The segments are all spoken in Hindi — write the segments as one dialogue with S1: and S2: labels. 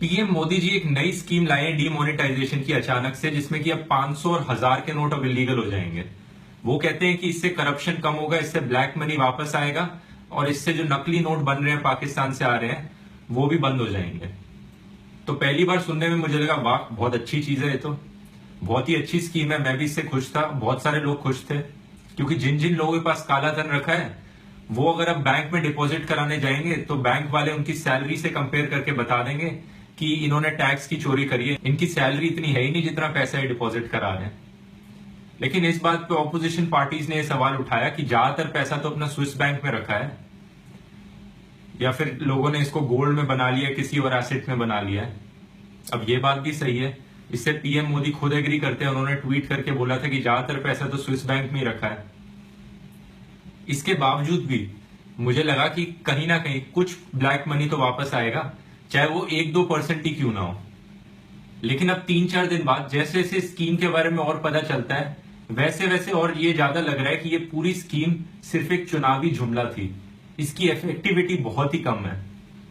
S1: पीएम मोदी जी एक नई स्कीम लाए हैं डीमोनेटाइजेशन की अचानक से, जिसमें कि अब 500 और 1000 के नोट अब इलीगल हो जाएंगे। वो कहते हैं कि इससे करप्शन कम होगा, इससे ब्लैक मनी वापस आएगा और इससे जो नकली नोट बन रहे हैं पाकिस्तान से आ रहे हैं वो भी बंद हो जाएंगे। तो पहली बार सुनने में मुझे लगा वाह, बहुत अच्छी चीज है, ये तो बहुत ही अच्छी स्कीम है। मैं भी इससे खुश था, बहुत सारे लोग खुश थे, क्योंकि जिन जिन लोगों के पास काला धन रखा है वो अगर अब बैंक में डिपॉजिट कराने जाएंगे तो बैंक वाले उनकी सैलरी से कंपेयर करके बता देंगे कि इन्होंने टैक्स की चोरी करी है, इनकी सैलरी इतनी है ही नहीं जितना पैसा ये डिपॉजिट करा रहे हैं। लेकिन इस बात पे ऑपोजिशन पार्टीज ने यह सवाल उठाया कि ज्यादातर पैसा तो अपना स्विस बैंक में रखा है, या फिर लोगों ने इसको गोल्ड में बना लिया, किसी और एसेट में बना लिया है। अब ये बात भी सही है, इससे पीएम मोदी खुद एग्री करते हैं। उन्होंने ट्वीट करके बोला था कि ज्यादातर पैसा तो स्विस बैंक में ही रखा है। इसके बावजूद भी मुझे लगा कि कहीं ना कहीं कुछ ब्लैक मनी तो वापस आएगा, चाहे वो 1-2% ही क्यों ना हो। लेकिन अब 3-4 दिन बाद जैसे जैसे स्कीम के बारे में और पता चलता है, वैसे वैसे और ये ज्यादा लग रहा है कि ये पूरी स्कीम सिर्फ एक चुनावी जुमला थी, इसकी इफेक्टिविटी बहुत ही कम है।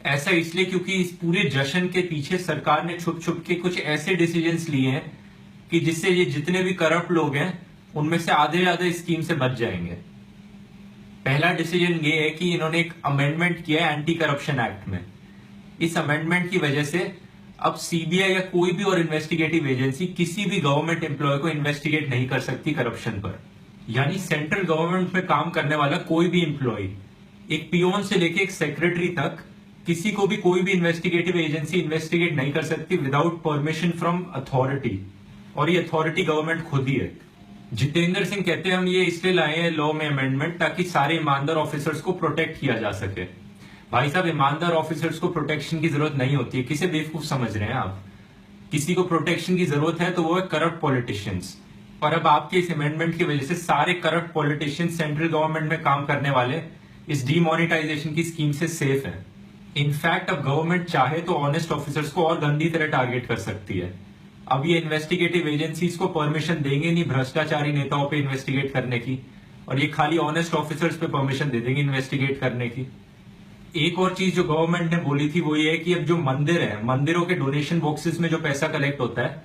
S1: ऐसा इसलिए क्योंकि इस पूरे जश्न के पीछे सरकार ने छुप छुप के कुछ ऐसे डिसीजंस लिए हैं कि जिससे ये जितने भी करप्ट लोग हैं उनमें से आधे ज्यादा इस स्कीम से बच जाएंगे। पहला डिसीजन ये है कि इन्होंने एक अमेंडमेंट किया है एंटी करप्शन एक्ट में। इस अमेंडमेंट की वजह से अब सीबीआई या कोई भी और इन्वेस्टिगेटिव एजेंसी किसी भी गवर्नमेंट एम्प्लॉय को इन्वेस्टिगेट नहीं कर सकती करप्शन पर। यानी सेंट्रल गवर्नमेंट में काम करने वाला कोई भी एम्प्लॉय, एक पियोन से लेके एक सेक्रेटरी तक, किसी को भी कोई भी इन्वेस्टिगेटिव एजेंसी इन्वेस्टिगेट नहीं कर सकती विदाउट परमिशन फ्रॉम अथॉरिटी, और ये अथॉरिटी गवर्नमेंट खुद ही है। जितेंद्र सिंह कहते हैं हम ये इसलिए लाए हैं लॉ में अमेंडमेंट ताकि सारे ईमानदार ऑफिसर्स को प्रोटेक्ट किया जा सके। भाई साहब, ईमानदार ऑफिसर्स को प्रोटेक्शन की जरूरत नहीं होती है। किसे बेवकूफ समझ रहे हैं आप? किसी को प्रोटेक्शन की जरूरत है तो वो है करप्ट पॉलिटिशियंस। और अब आपके इस अमेंडमेंट की वजह से सारे करप्ट पॉलिटिशियंस सेंट्रल गवर्नमेंट में काम करने वाले इस डीमोनेटाइजेशन की स्कीम से सेफ है। इनफैक्ट अब गवर्नमेंट चाहे तो ऑनेस्ट ऑफिसर्स को और गंदी तरह टारगेट कर सकती है। अब ये इन्वेस्टिगेटिव एजेंसीज को परमिशन देंगे नहीं भ्रष्टाचारी नेताओं पे इन्वेस्टिगेट करने की, और ये खाली ऑनेस्ट ऑफिसर्स पे परमिशन दे देंगे इन्वेस्टिगेट करने की। एक और चीज जो गवर्नमेंट ने बोली थी वो ये है कि अब जो मंदिर है, मंदिरों के डोनेशन बॉक्सेस में जो पैसा कलेक्ट होता है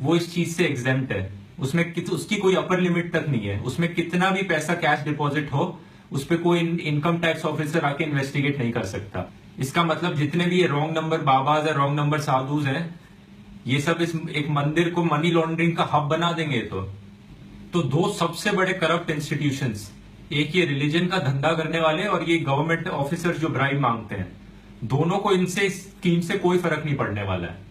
S1: वो इस चीज से एग्जेम्प्ट है। उसमें उसकी कोई अपर लिमिट तक नहीं है। उसमें कितना भी पैसा कैश डिपॉजिट हो उस पर कोई इनकम टैक्स ऑफिसर आके इन्वेस्टिगेट नहीं कर सकता। इसका मतलब जितने भी ये रॉन्ग नंबर बाबाज है, रॉन्ग नंबर साधुज हैं, ये सब इस एक मंदिर को मनी लॉन्ड्रिंग का हब बना देंगे। तो दो सबसे बड़े करप्ट इंस्टीट्यूशंस, एक ये रिलीजन का धंधा करने वाले और ये गवर्नमेंट ऑफिसर जो ब्राइब मांगते हैं, दोनों को इनसे स्कीम से कोई फर्क नहीं पड़ने वाला है।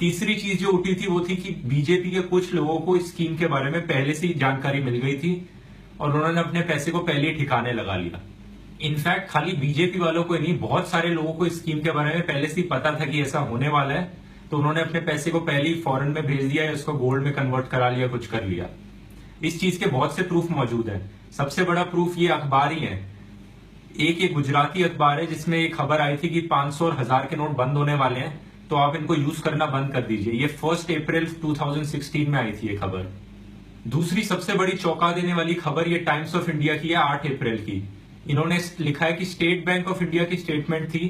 S1: तीसरी चीज जो उठी थी वो थी कि बीजेपी के कुछ लोगों को इस स्कीम के बारे में पहले से ही जानकारी मिल गई थी और उन्होंने अपने पैसे को पहले ही ठिकाने लगा लिया। इनफैक्ट खाली बीजेपी वालों को ही नहीं, बहुत सारे लोगों को इस स्कीम के बारे में पहले से ही पता था कि ऐसा होने वाला है, तो उन्होंने अपने पैसे को पहले ही फॉरेन में भेज दिया या उसको गोल्ड में कन्वर्ट करा लिया, कुछ कर लिया। इस चीज के बहुत से प्रूफ मौजूद है। सबसे बड़ा प्रूफ ये अखबार ही है। एक ये गुजराती अखबार है जिसमें एक खबर आई थी कि 500 और 1000 के नोट बंद होने वाले हैं, तो आप इनको यूज करना बंद कर दीजिए। ये 1 अप्रैल 2016 में आई थी ये खबर। दूसरी सबसे बड़ी चौंका देने वाली खबर ये टाइम्स ऑफ इंडिया की है 8 अप्रैल की। इन्होंने लिखा है कि स्टेट बैंक ऑफ इंडिया की स्टेटमेंट थी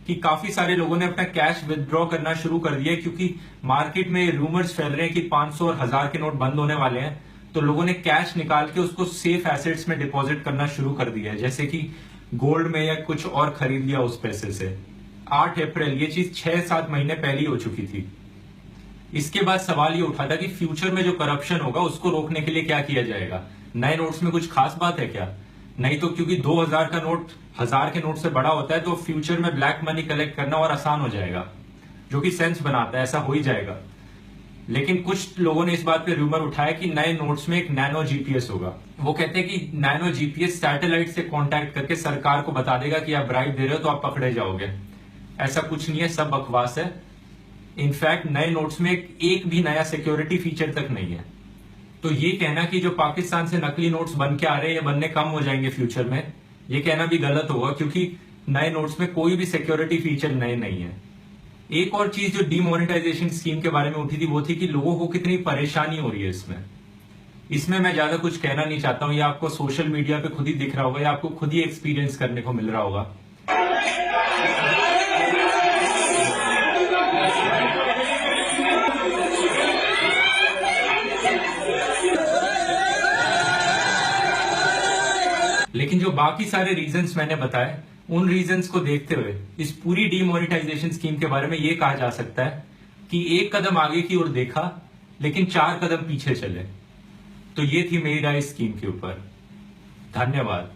S1: कि काफी सारे लोगों ने अपना कैश विदड्रॉ करना शुरू कर दिया, क्योंकि मार्केट में रूमर्स फैल रहे हैं कि 500 और 1000 के नोट बंद होने वाले हैं। तो लोगों ने कैश निकाल के उसको सेफ एसेट्स में डिपॉजिट करना शुरू कर दिया है, जैसे कि गोल्ड में या कुछ और खरीद लिया उस पैसे से। 8 अप्रैल, ये चीज 6-7 महीने पहले ही हो चुकी थी। इसके बाद सवाल ये उठा था कि फ्यूचर में जो करप्शन होगा उसको रोकने के लिए क्या किया जाएगा। नए नोट्स में कुछ खास बात है क्या? नहीं तो, क्योंकि 2000 का नोट 1000 के नोट से बड़ा होता है तो फ्यूचर में ब्लैक मनी कलेक्ट करना और आसान हो जाएगा, जो कि सेंस बनाता है, ऐसा हो ही जाएगा। लेकिन कुछ लोगों ने इस बात पे रूमर उठाया कि नए नोट्स में एक नैनो जीपीएस होगा। वो कहते हैं कि नैनो जीपीएस सैटेलाइट से कांटेक्ट करके सरकार को बता देगा कि आप ब्राइब दे रहे हो तो आप पकड़े जाओगे। ऐसा कुछ नहीं है, सब बकवास है। इनफैक्ट नए नोट्स में एक भी नया सिक्योरिटी फीचर तक नहीं है। तो ये कहना कि जो पाकिस्तान से नकली नोट्स बन के आ रहे हैं या बनने कम हो जाएंगे फ्यूचर में, ये कहना भी गलत होगा, क्योंकि नए नोट्स में कोई भी सिक्योरिटी फीचर नए नहीं है। एक और चीज जो डीमोनेटाइजेशन स्कीम के बारे में उठी थी वो थी कि लोगों को कितनी परेशानी हो रही है इसमें मैं ज्यादा कुछ कहना नहीं चाहता हूं। ये आपको सोशल मीडिया पे खुद ही दिख रहा होगा या आपको खुद ही एक्सपीरियंस करने को मिल रहा होगा। लेकिन जो बाकी सारे रीजंस मैंने बताए, उन रीजंस को देखते हुए इस पूरी डीमोनेटाइजेशन स्कीम के बारे में यह कहा जा सकता है कि एक कदम आगे की ओर देखा लेकिन 4 कदम पीछे चले। तो ये थी मेरी राय इस स्कीम के ऊपर। धन्यवाद।